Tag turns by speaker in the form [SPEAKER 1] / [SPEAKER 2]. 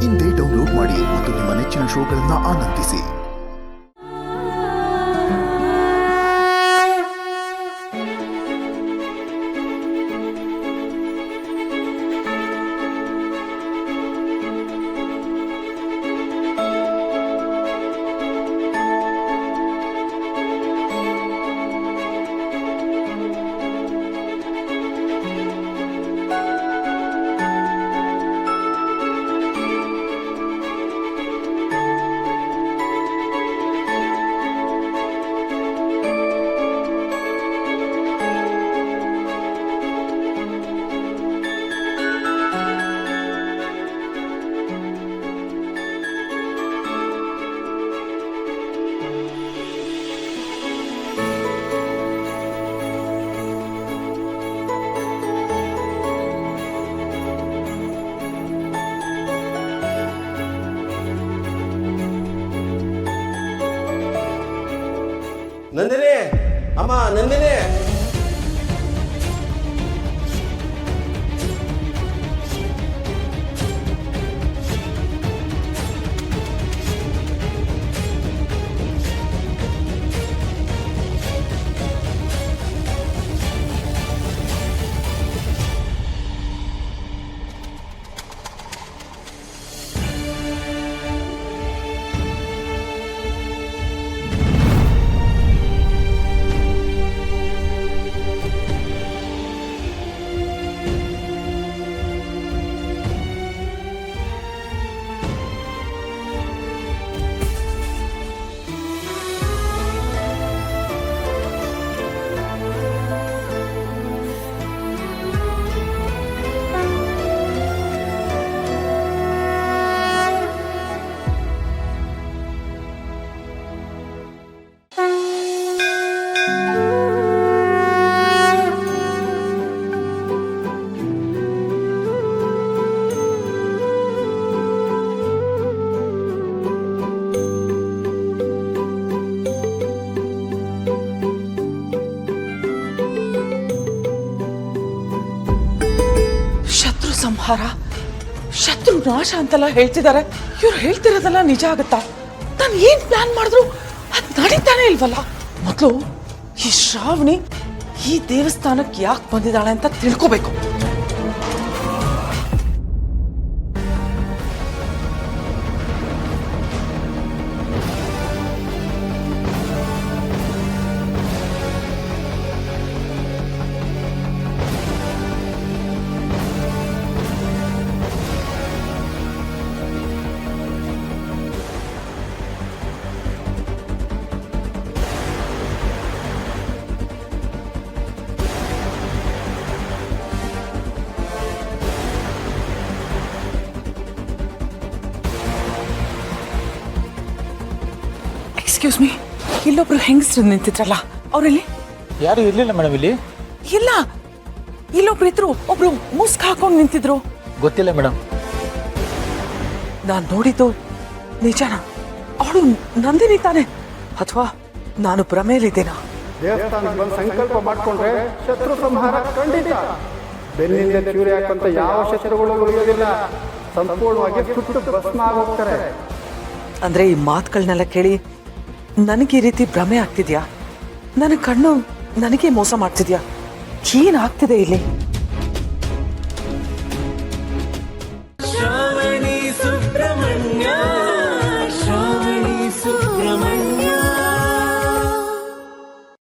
[SPEAKER 1] ಇಂದೇ ಡೌನ್ಲೋಡ್ ಮಾಡಿ ಮತ್ತು ನಿಮ್ಮ ನೆಚ್ಚಿನ ಶೋಗಳನ್ನು ಆನಂದಿಸಿ.
[SPEAKER 2] ನಂದಿನಿ, ಅಮ್ಮ ನಂದಿನಿ.
[SPEAKER 3] ಸಂಹಾರ, ಶತ್ರು ನಾಶ ಅಂತೆಲ್ಲ ಹೇಳ್ತಿದ್ದಾರೆ. ಇವ್ರು ಹೇಳ್ತಿರೋದೆಲ್ಲ ನಿಜ ಆಗುತ್ತಾ? ನಾನು ಏನ್ ಪ್ಲಾನ್ ಮಾಡಿದ್ರು ಅದ್ ನಡೀತಾನೆ ಇಲ್ವಲ್ಲ. ಮೊದಲು ಈ ಶ್ರಾವಣಿ ಈ ದೇವಸ್ಥಾನಕ್ಕೆ ಯಾಕೆ ಬಂದಿದ್ದಾಳೆ ಅಂತ ತಿಳ್ಕೋಬೇಕು. ಎಕ್ಸ್ಕ್ಯೂಸ್ ಮೀ, ಇಲ್ಲೊಬ್ರು ಹೆಂಗಸ್ರು ನಿಂತಿದ್ರಲ್ಲ, ಅವರಲ್ಲಿ
[SPEAKER 4] ಯಾರು ಇರ್ಲಿಲ್ಲ ಮೇಡಮ್ ಇಲ್ಲಿ.
[SPEAKER 3] ಇಲ್ಲ, ಇಲ್ಲೊಬ್ರು ಇದ್ರು, ಒಬ್ರು ಮುಸ್ಕ್ ಹಾಕೊಂಡು ನಿಂತಿದ್ರು.
[SPEAKER 4] ಗೊತ್ತಿಲ್ಲ ಮೇಡಮ್.
[SPEAKER 3] ನಾನ್ ನೋಡಿದ್ದು ನಿಜನಾ? ಅವಳು ನಂದಿನಿ ತಾನೆ, ಅಥವಾ ನಾನು ಭ್ರಮೇಲಿದ್ದೇನಾ?
[SPEAKER 5] ದೇವಸ್ಥಾನಕ್ಕೆ ಬಂದು ಸಂಕಲ್ಪ ಮಾಡ್ಕೊಂಡ್ರೆ ಶತ್ರು ಸಂಹಾರ ಖಂಡಿತ. ಬೆನ್ನಿಂದ ಚೂರಿ ಹಾಕಂತ ಯಾವ ಶತ್ರುಗಳು ಉಳಿಯೋದಿಲ್ಲ, ಸಂಪೂರ್ಣವಾಗಿ ಸುಟ್ಟು ಭಸ್ಮ ಆಗೋಗ್ತಾರೆ.
[SPEAKER 3] ಅಂದ್ರೆ ಈ ಮಾತುಗಳನ್ನೆಲ್ಲ ಕೇಳಿ ನನಗೆ ಈ ರೀತಿ ಭ್ರಮೆ ಆಗ್ತಿದ್ಯಾ? ನನ್ನ ಕಣ್ಣು ನನಗೆ ಮೋಸ ಮಾಡ್ತಿದ್ಯಾ? ಏನಾಗ್ತಿದೆ ಇಲ್ಲಿ?